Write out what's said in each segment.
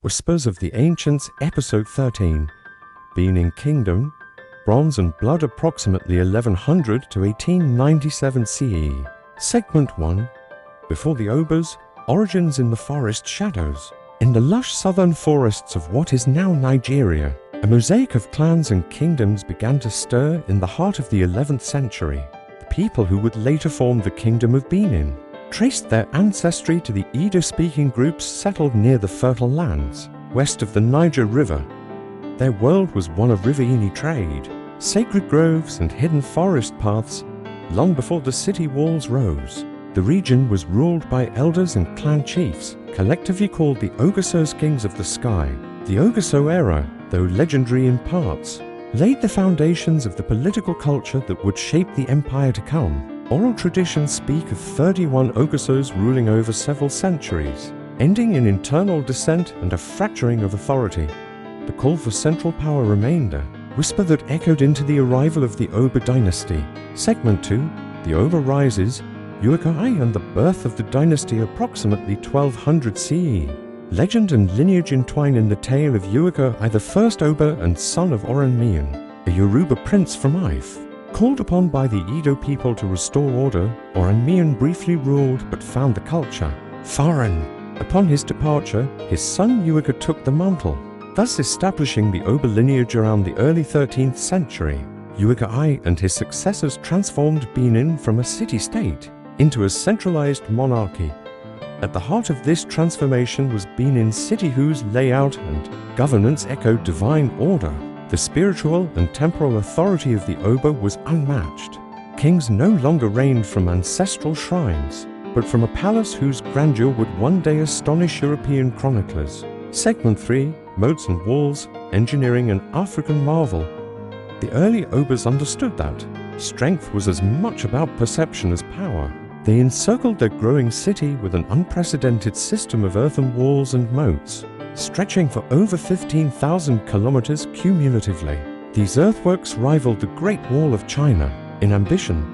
Whispers of the Ancients, Episode 13, Benin Kingdom, Bronze and Blood approximately 1100 to 1897 CE. Segment 1, Before the Obas, Origins in the Forest Shadows. In the lush southern forests of what is now Nigeria, a mosaic of clans and kingdoms began to stir in the heart of the 11th century. The people who would later form the Kingdom of Benin traced their ancestry to the Edo-speaking groups settled near the fertile lands, west of the Niger River. Their world was one of riverine trade, sacred groves and hidden forest paths, long before the city walls rose. The region was ruled by elders and clan chiefs, collectively called the Ogasos Kings of the Sky. The Ogaso era, though legendary in parts, laid the foundations of the political culture that would shape the empire to come. Oral traditions speak of 31 Ogasos ruling over several centuries, ending in internal dissent and a fracturing of authority. The call for central power remained a whisper that echoed into the arrival of the Oba dynasty. Segment 2, The Oba Rises, Uakai and the birth of the dynasty approximately 1200 CE. Legend and lineage entwine in the tale of Uakai, the first Oba and son of Oranmiyan, a Yoruba prince from Ife. Called upon by the Edo people to restore order, Oranmiyan briefly ruled but found the culture foreign. Upon his departure, his son Uakai took the mantle, thus establishing the Oba lineage around the early 13th century. Uakai and his successors transformed Benin from a city-state into a centralized monarchy. At the heart of this transformation was Benin City, whose layout and governance echoed divine order. The spiritual and temporal authority of the Oba was unmatched. Kings no longer reigned from ancestral shrines, but from a palace whose grandeur would one day astonish European chroniclers. Segment 3, Moats and Walls, Engineering an African Marvel. The early Obas understood that strength was as much about perception as power. They encircled their growing city with an unprecedented system of earthen walls and moats, stretching for over 15,000 kilometers cumulatively. These earthworks rivaled the Great Wall of China in ambition.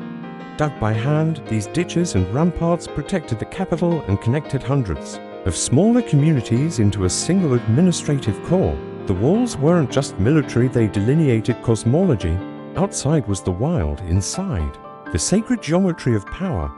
Dug by hand, these ditches and ramparts protected the capital and connected hundreds of smaller communities into a single administrative core. The walls weren't just military, they delineated cosmology. Outside was the wild, inside the sacred geometry of power.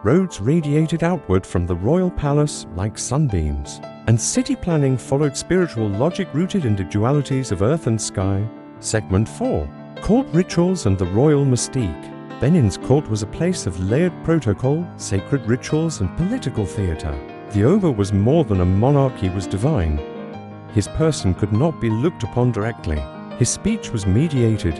Roads radiated outward from the royal palace like sunbeams, and city planning followed spiritual logic rooted in the dualities of earth and sky. Segment 4, Court Rituals and the Royal Mystique. Benin's court was a place of layered protocol, sacred rituals and political theatre. The Oba was more than a monarch, he was divine. His person could not be looked upon directly. His speech was mediated.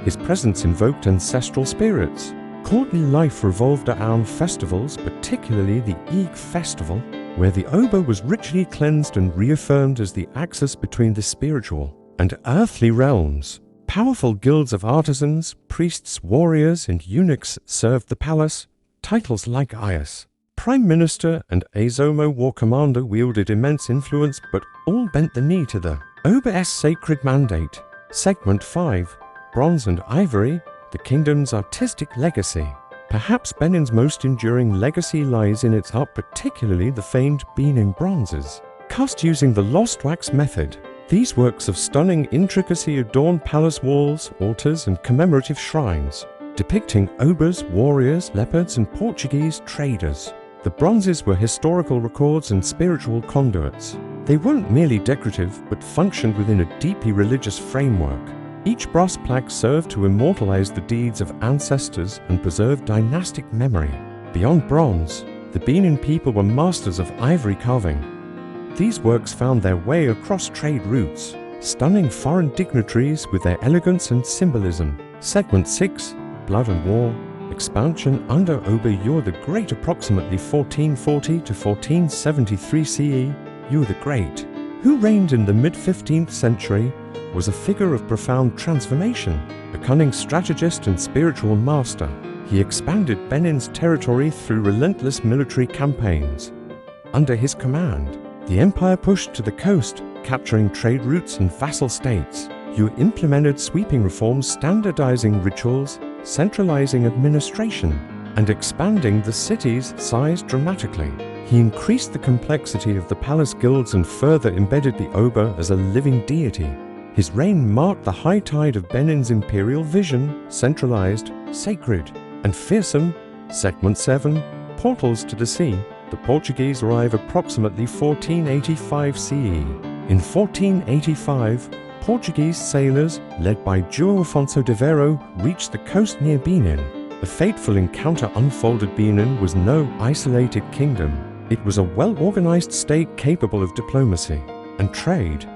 His presence invoked ancestral spirits. Courtly life revolved around festivals, particularly the Eid festival, where the Oba was ritually cleansed and reaffirmed as the axis between the spiritual and earthly realms. Powerful guilds of artisans, priests, warriors, and eunuchs served the palace. Titles like Ayas, Prime Minister, and Azomo War Commander wielded immense influence, but all bent the knee to the Oba's sacred mandate. Segment 5, Bronze and Ivory, the kingdom's artistic legacy. Perhaps Benin's most enduring legacy lies in its art, particularly the famed Benin Bronzes. Cast using the lost wax method, these works of stunning intricacy adorn palace walls, altars, and commemorative shrines, depicting Obas, warriors, leopards, and Portuguese traders. The bronzes were historical records and spiritual conduits. They weren't merely decorative, but functioned within a deeply religious framework. Each brass plaque served to immortalize the deeds of ancestors and preserve dynastic memory. Beyond bronze, the Benin people were masters of ivory carving. These works found their way across trade routes, stunning foreign dignitaries with their elegance and symbolism. Segment 6, Blood and War, Expansion under Oba Ur the Great approximately 1440 to 1473 CE. Ur the Great, who reigned in the mid-15th century, was a figure of profound transformation, a cunning strategist and spiritual master. He expanded Benin's territory through relentless military campaigns. Under his command, the empire pushed to the coast, capturing trade routes and vassal states. Ur implemented sweeping reforms, standardizing rituals, centralizing administration, and expanding the city's size dramatically. He increased the complexity of the palace guilds and further embedded the Oba as a living deity. His reign marked the high tide of Benin's imperial vision, centralized, sacred, and fearsome. Segment 7, Portals to the Sea. The Portuguese arrive approximately 1485 CE. In 1485, Portuguese sailors, led by João Afonso de Vero, reached the coast near Benin. A fateful encounter unfolded. Benin was no isolated kingdom. It was a well-organized state capable of diplomacy and trade.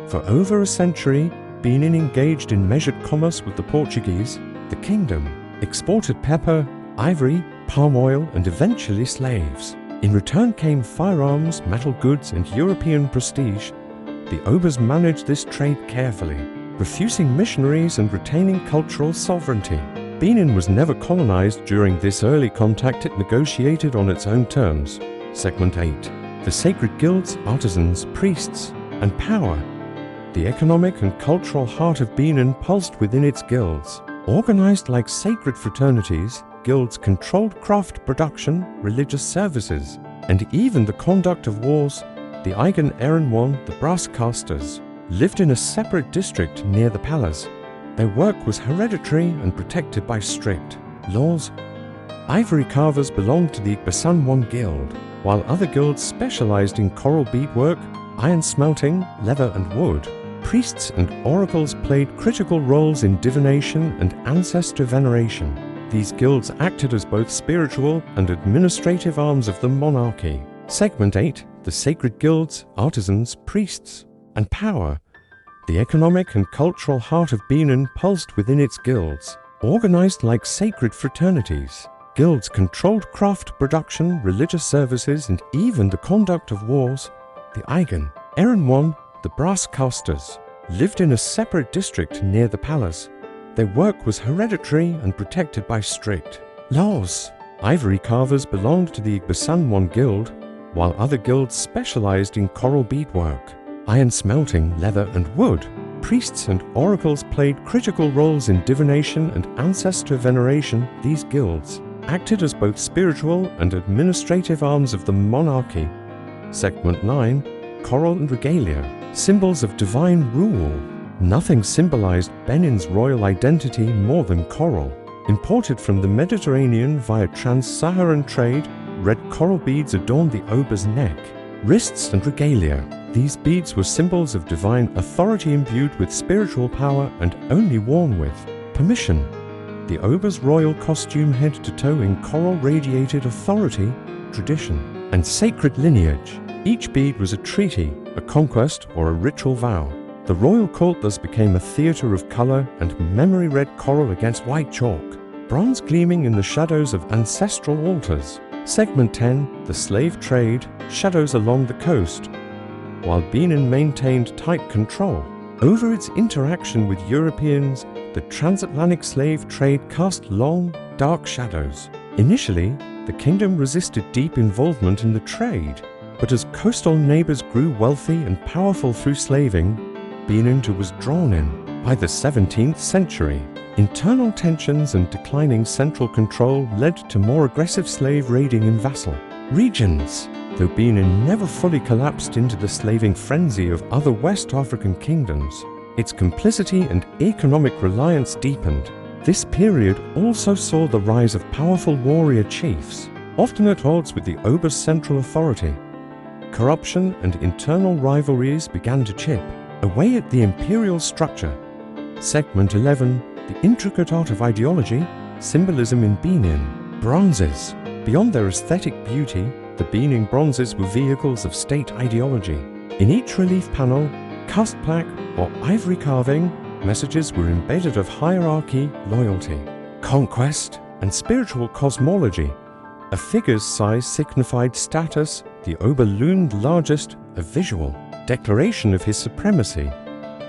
For over a century, Benin engaged in measured commerce with the Portuguese. The kingdom exported pepper, ivory, palm oil, and eventually slaves. In return came firearms, metal goods, and European prestige. The Obas managed this trade carefully, refusing missionaries and retaining cultural sovereignty. Benin was never colonized during this early contact. It negotiated on its own terms. Segment 8. The sacred guilds, artisans, priests, and power. The economic and cultural heart of Benin pulsed within its guilds. Organized like sacred fraternities, guilds controlled craft production, religious services, and even the conduct of wars. The Eigen Erenwan, the brass casters, lived in a separate district near the palace. Their work was hereditary and protected by strict laws. Ivory carvers belonged to the Igbasanwan guild, while other guilds specialized in coral beadwork, iron smelting, leather and wood. Priests and oracles played critical roles in divination and ancestor veneration. These guilds acted as both spiritual and administrative arms of the monarchy. Segment 8. The sacred guilds, artisans, priests, and power. The economic and cultural heart of Benin pulsed within its guilds. Organized like sacred fraternities, guilds controlled craft production, religious services, and even the conduct of wars. The Eigen Erenwan, the brass casters, lived in a separate district near the palace. Their work was hereditary and protected by strict laws. Ivory carvers belonged to the Igbasanwan guild, while other guilds specialized in coral beadwork, iron smelting, leather and wood. Priests and oracles played critical roles in divination and ancestor veneration. These guilds acted as both spiritual and administrative arms of the monarchy. Segment 9. Coral and regalia. Symbols of divine rule. Nothing symbolized Benin's royal identity more than coral. Imported from the Mediterranean via trans-Saharan trade, red coral beads adorned the Oba's neck, wrists and regalia. These beads were symbols of divine authority imbued with spiritual power and only worn with permission. The Oba's royal costume head to toe in coral radiated authority, tradition, and sacred lineage. Each bead was a treaty, a conquest, or a ritual vow. The royal court thus became a theatre of colour and memory. Red coral against white chalk, bronze gleaming in the shadows of ancestral altars. Segment 10. The slave trade, shadows along the coast. While Benin maintained tight control over its interaction with Europeans, the transatlantic slave trade cast long, dark shadows. Initially, the kingdom resisted deep involvement in the trade, but as coastal neighbors grew wealthy and powerful through slaving, Benin too was drawn in. By the 17th century, internal tensions and declining central control led to more aggressive slave raiding in vassal regions. Though Benin never fully collapsed into the slaving frenzy of other West African kingdoms, its complicity and economic reliance deepened. This period also saw the rise of powerful warrior chiefs, often at odds with the Oba's central authority. Corruption and internal rivalries began to chip away at the imperial structure. Segment 11. The intricate art of ideology, symbolism in Benin Bronzes. Beyond their aesthetic beauty, the Benin Bronzes were vehicles of state ideology. In each relief panel, cast plaque, or ivory carving, messages were embedded of hierarchy, loyalty, conquest, and spiritual cosmology. A figure's size signified status. The Oba loomed largest, a visual declaration of his supremacy.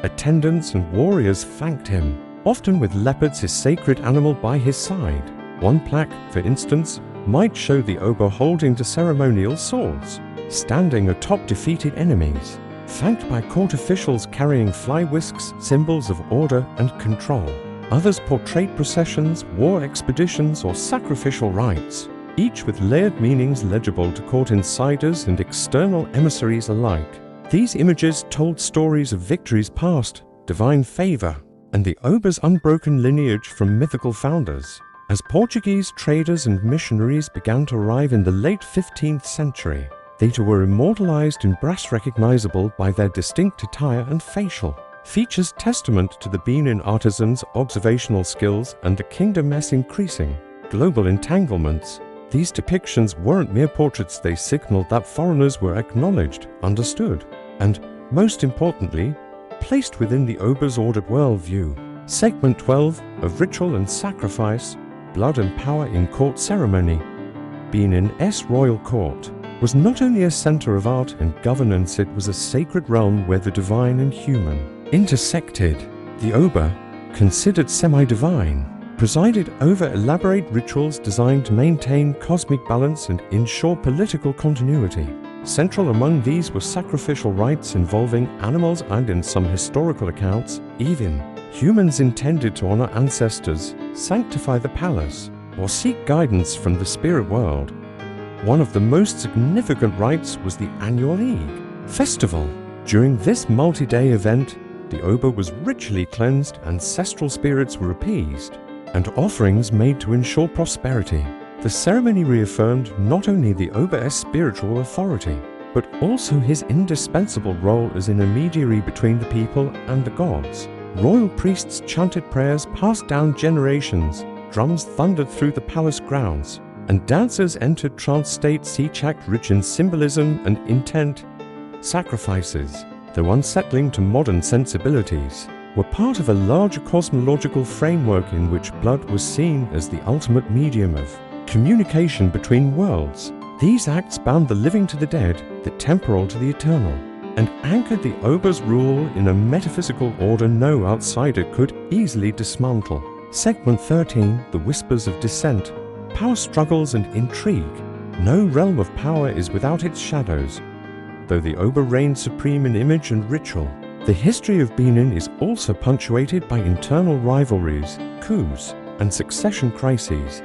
Attendants and warriors flanked him, often with leopards, his sacred animal, by his side. One plaque, for instance, might show the Oba holding the ceremonial swords, standing atop defeated enemies, flanked by court officials carrying fly whisks, symbols of order and control. Others portrayed processions, war expeditions, or sacrificial rites. each with layered meanings legible to court insiders and external emissaries alike. These images told stories of victories past, divine favor, and the Obas' unbroken lineage from mythical founders. As Portuguese traders and missionaries began to arrive in the late 15th century, they too were immortalized in brass recognizable by their distinct attire and facial features, testament to the Benin artisans' observational skills and the kingdom's increasing global entanglements. These depictions weren't mere portraits, they signaled that foreigners were acknowledged, understood, and, most importantly, placed within the Obas' ordered worldview. Segment 12 of Ritual and Sacrifice, Blood and Power in Court Ceremony. Benin's royal court was not only a center of art and governance, it was a sacred realm where the divine and human intersected. The Oba, considered semi-divine, presided over elaborate rituals designed to maintain cosmic balance and ensure political continuity. Central among these were sacrificial rites involving animals and, in some historical accounts, even humans intended to honor ancestors, sanctify the palace, or seek guidance from the spirit world. One of the most significant rites was the annual Eid festival. During this multi-day event, the Oba was ritually cleansed, ancestral spirits were appeased, and offerings made to ensure prosperity. The ceremony reaffirmed not only the Oba's spiritual authority, but also his indispensable role as an intermediary between the people and the gods. Royal priests chanted prayers passed down generations, drums thundered through the palace grounds, and dancers entered trance states, each act rich in symbolism and intent. Sacrifices, though unsettling to modern sensibilities, were part of a larger cosmological framework in which blood was seen as the ultimate medium of communication between worlds. These acts bound the living to the dead, the temporal to the eternal, and anchored the Oba's rule in a metaphysical order no outsider could easily dismantle. Segment 13, The Whispers of Dissent, Power Struggles and Intrigue. No realm of power is without its shadows. Though the Oba reigned supreme in image and ritual, the history of Benin is also punctuated by internal rivalries, coups, and succession crises.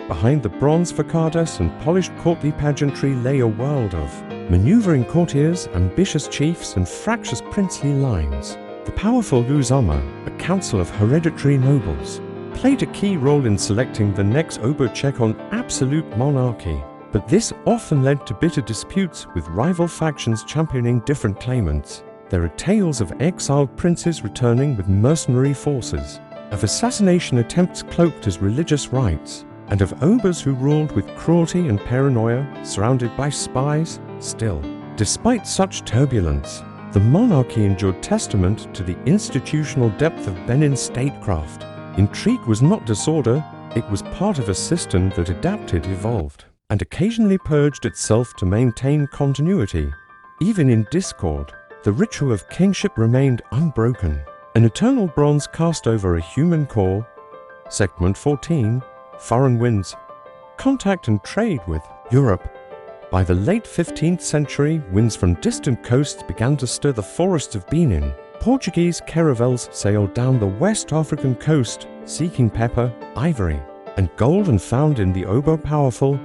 Behind the bronze facadas and polished courtly pageantry lay a world of maneuvering courtiers, ambitious chiefs, and fractious princely lines. The powerful Luzama, a council of hereditary nobles, played a key role in selecting the next Oba check on absolute monarchy, but this often led to bitter disputes with rival factions championing different claimants. There are tales of exiled princes returning with mercenary forces, of assassination attempts cloaked as religious rites, and of Obas who ruled with cruelty and paranoia, surrounded by spies. Still, despite such turbulence, the monarchy endured testament to the institutional depth of Benin's statecraft. Intrigue was not disorder, it was part of a system that adapted, evolved, and occasionally purged itself to maintain continuity. Even in discord, the ritual of kingship remained unbroken, an eternal bronze cast over a human core. Segment 14, Foreign Winds, Contact and Trade with Europe. By the late 15th century, winds from distant coasts began to stir the forests of Benin. Portuguese caravels sailed down the West African coast, seeking pepper, ivory, and gold, and found in the Oba powerful,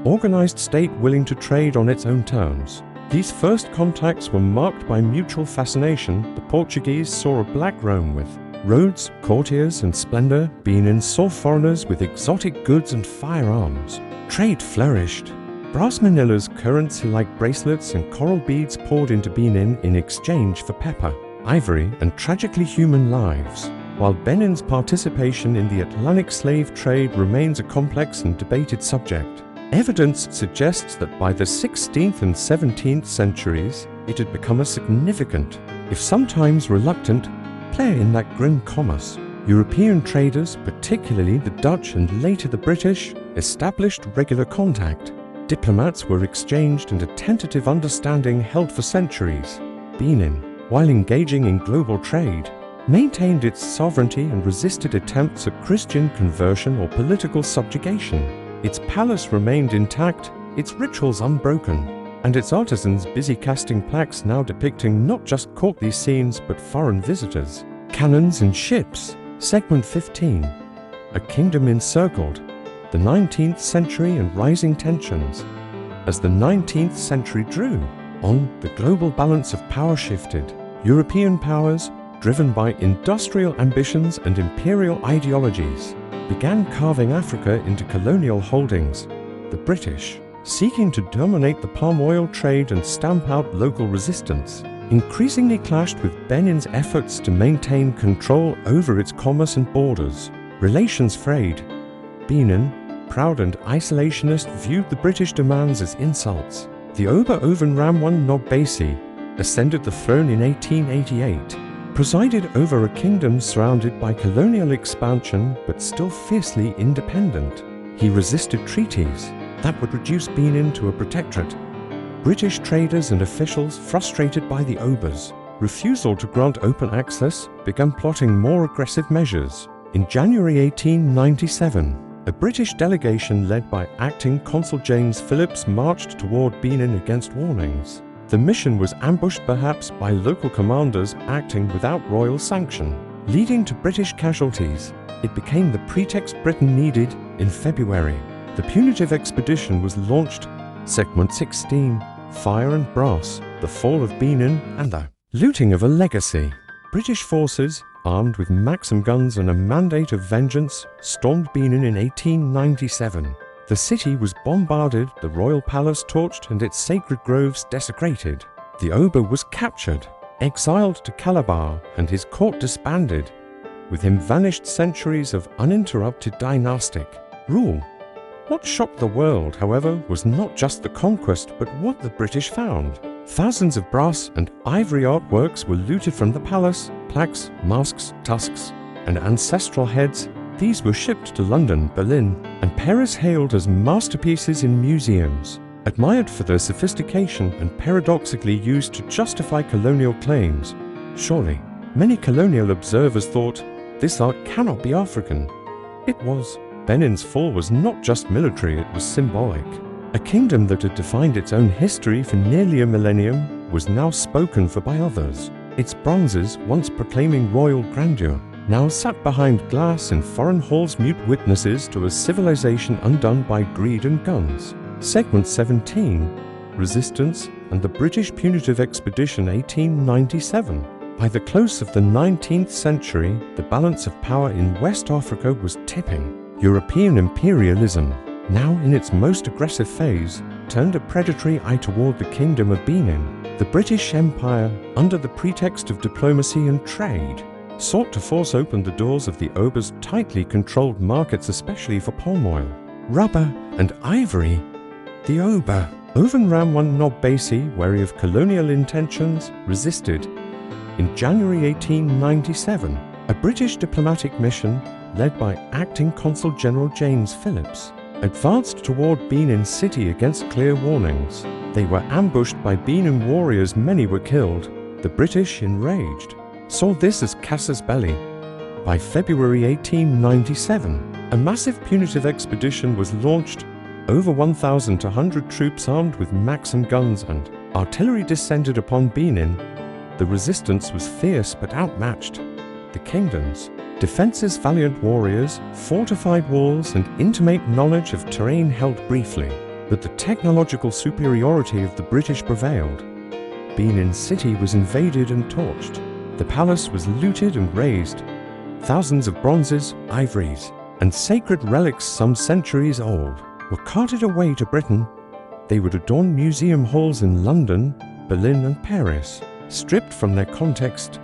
organized state willing to trade on its own terms. These first contacts were marked by mutual fascination. The Portuguese saw a black Rome with roads, courtiers, and splendor. Benin saw foreigners with exotic goods and firearms. Trade flourished. Brass manillas, currency-like bracelets, and coral beads poured into Benin in exchange for pepper, ivory, and tragically human lives. While Benin's participation in the Atlantic slave trade remains a complex and debated subject, evidence suggests that by the 16th and 17th centuries, it had become a significant, if sometimes reluctant, player in that grim commerce. European traders, particularly the Dutch and later the British, established regular contact. Diplomats were exchanged and a tentative understanding held for centuries. Benin, while engaging in global trade, maintained its sovereignty and resisted attempts at Christian conversion or political subjugation. Its palace remained intact, its rituals unbroken, and its artisans busy casting plaques now depicting not just courtly scenes but foreign visitors, cannons and ships. Segment 15, A Kingdom Encircled, the 19th century and rising tensions. As the 19th century drew on, the global balance of power shifted. European powers, driven by industrial ambitions and imperial ideologies, began carving Africa into colonial holdings. The British, seeking to dominate the palm oil trade and stamp out local resistance, increasingly clashed with Benin's efforts to maintain control over its commerce and borders. Relations frayed. Benin, proud and isolationist, viewed the British demands as insults. The Oba Ovenramwan Nobbesi ascended the throne in 1888, presided over a kingdom surrounded by colonial expansion but still fiercely independent. He resisted treaties that would reduce Benin to a protectorate. British traders and officials, frustrated by the Obas' refusal to grant open access, began plotting more aggressive measures. In January 1897, a British delegation led by acting Consul James Phillips marched toward Benin against warnings. The mission was ambushed perhaps by local commanders acting without royal sanction, leading to British casualties. It became the pretext Britain needed. In February, the punitive expedition was launched. Segment 16, Fire and Brass, the Fall of Benin and the Looting of a Legacy. British forces, armed with Maxim guns and a mandate of vengeance, stormed Benin in 1897. The city was bombarded, the royal palace torched, and its sacred groves desecrated. The Oba was captured, exiled to Calabar, and his court disbanded. With him vanished centuries of uninterrupted dynastic rule. What shocked the world, however, was not just the conquest, but what the British found. Thousands of brass and ivory artworks were looted from the palace, plaques, masks, tusks, and ancestral heads. These were shipped to London, Berlin, and Paris, hailed as masterpieces in museums, admired for their sophistication and paradoxically used to justify colonial claims. Surely, many colonial observers thought, this art cannot be African. It was. Benin's fall was not just military, it was symbolic. A kingdom that had defined its own history for nearly a millennium was now spoken for by others. Its bronzes, once proclaiming royal grandeur, now sat behind glass in foreign halls, mute witnesses to a civilization undone by greed and guns. Segment 17, Resistance and the British Punitive Expedition 1897. By the close of the 19th century, the balance of power in West Africa was tipping. European imperialism, now in its most aggressive phase, turned a predatory eye toward the Kingdom of Benin. The British Empire, under the pretext of diplomacy and trade, sought to force open the doors of the Oba's tightly controlled markets, especially for palm oil, rubber, and ivory. The Oba, Ovenramwan Nobbesi, wary of colonial intentions, resisted. In January 1897, a British diplomatic mission, led by acting Consul General James Phillips, advanced toward Benin City against clear warnings. They were ambushed by Benin warriors, many were killed. The British, enraged, saw this as casus belli. By February 1897, a massive punitive expedition was launched. Over 1,200 troops armed with Maxim guns and artillery descended upon Benin. The resistance was fierce but outmatched. The kingdom's defenses, valiant warriors, fortified walls, and intimate knowledge of terrain held briefly, but the technological superiority of the British prevailed. Benin City was invaded and torched. The palace was looted and razed. Thousands of bronzes, ivories, and sacred relics some centuries old were carted away to Britain. They would adorn museum halls in London, Berlin, and Paris. Stripped from their context,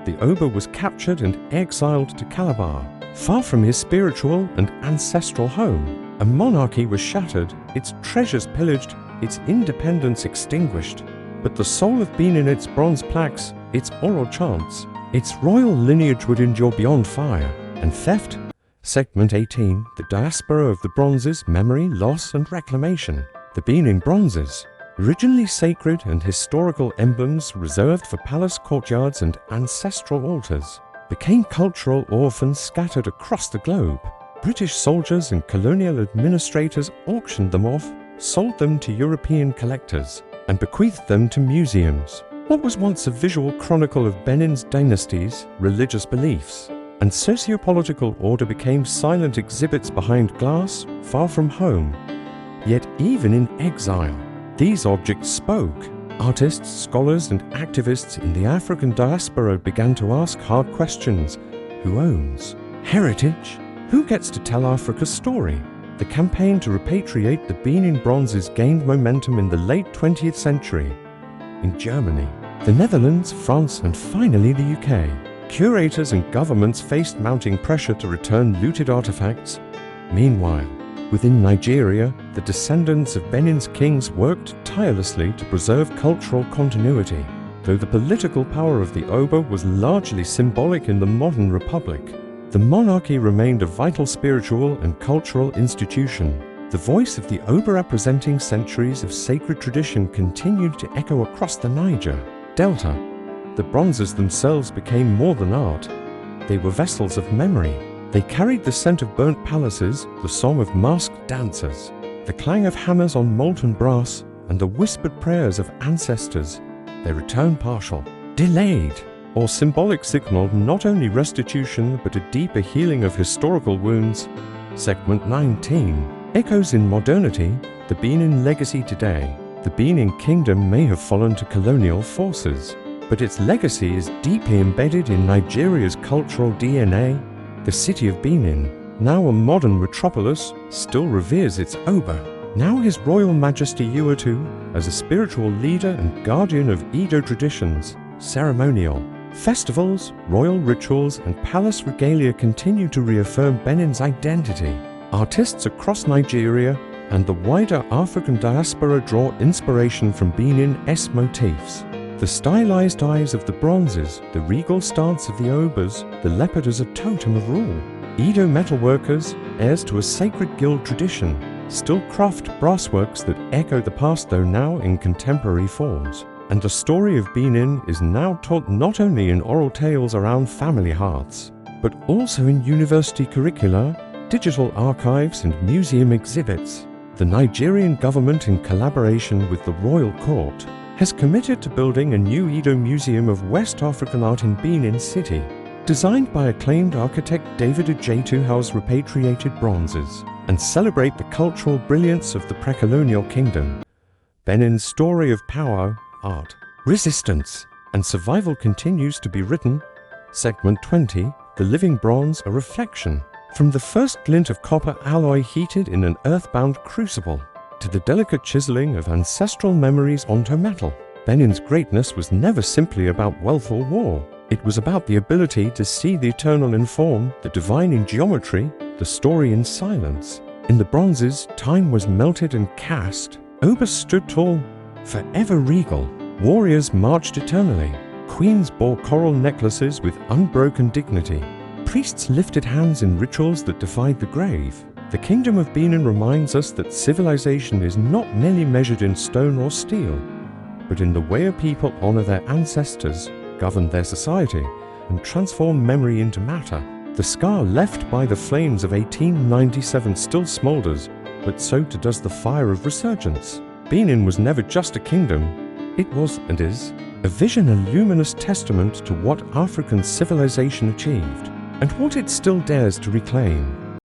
the Oba was captured and exiled to Calabar, far from his spiritual and ancestral home. A monarchy was shattered, its treasures pillaged, its independence extinguished. But the soul of Benin, its bronze plaques, its oral chants, its royal lineage would endure beyond fire and theft. Segment 18, the diaspora of the bronzes, memory, loss, and reclamation. The Benin Bronzes, originally sacred and historical emblems reserved for palace courtyards and ancestral altars, became cultural orphans scattered across the globe. British soldiers and colonial administrators auctioned them off, sold them to European collectors, and bequeathed them to museums. What was once a visual chronicle of Benin's dynasties, religious beliefs, and socio-political order became silent exhibits behind glass, far from home. Yet even in exile, these objects spoke. Artists, scholars, and activists in the African diaspora began to ask hard questions. Who owns heritage? Who gets to tell Africa's story? The campaign to repatriate the Benin Bronzes gained momentum in the late 20th century. In Germany, the Netherlands, France, and finally the UK, curators and governments faced mounting pressure to return looted artifacts. Meanwhile, within Nigeria, the descendants of Benin's kings worked tirelessly to preserve cultural continuity. Though the political power of the Oba was largely symbolic in the modern republic, the monarchy remained a vital spiritual and cultural institution. The voice of the Oba, representing centuries of sacred tradition, continued to echo across the Niger Delta. The bronzes themselves became more than art. They were vessels of memory. They carried the scent of burnt palaces, the song of masked dancers, the clang of hammers on molten brass, and the whispered prayers of ancestors. Their return partial, delayed, or symbolic signaled not only restitution but a deeper healing of historical wounds. Segment 19 echoes in modernity the Benin legacy today. The Benin Kingdom may have fallen to colonial forces, but its legacy is deeply embedded in Nigeria's cultural DNA. The city of Benin, now a modern metropolis, still reveres its Oba, now His Royal Majesty Uatu, as a spiritual leader and guardian of Edo traditions. Ceremonial festivals, royal rituals, and palace regalia continue to reaffirm Benin's identity. Artists across Nigeria and the wider African diaspora draw inspiration from Benin's motifs. The stylized eyes of the bronzes, the regal stance of the Obas, the leopard as a totem of rule. Edo metalworkers, heirs to a sacred guild tradition, still craft brassworks that echo the past, though now in contemporary forms. And the story of Benin is now taught not only in oral tales around family hearths, but also in university curricula, digital archives, and museum exhibits. The Nigerian government, in collaboration with the royal court, has committed to building a new Edo Museum of West African art in Benin City. Designed by acclaimed architect David Ejatu, to house repatriated bronzes and celebrate the cultural brilliance of the pre-colonial kingdom. Benin's story of power, art, resistance, and survival continues to be written. Segment 20, The Living Bronze, a reflection. From the first glint of copper alloy heated in an earthbound crucible, to the delicate chiseling of ancestral memories onto metal, Benin's greatness was never simply about wealth or war. It was about the ability to see the eternal in form, the divine in geometry, the story in silence. In the bronzes, time was melted and cast. Obas stood tall, forever regal. Warriors marched eternally. Queens bore coral necklaces with unbroken dignity. Priests lifted hands in rituals that defied the grave. The Kingdom of Benin reminds us that civilization is not merely measured in stone or steel, but in the way a people honor their ancestors, govern their society, and transform memory into matter. The scar left by the flames of 1897 still smolders, but so too does the fire of resurgence. Benin was never just a kingdom. It was, and is, a vision, a luminous testament to what African civilization achieved, and what it still dares to reclaim.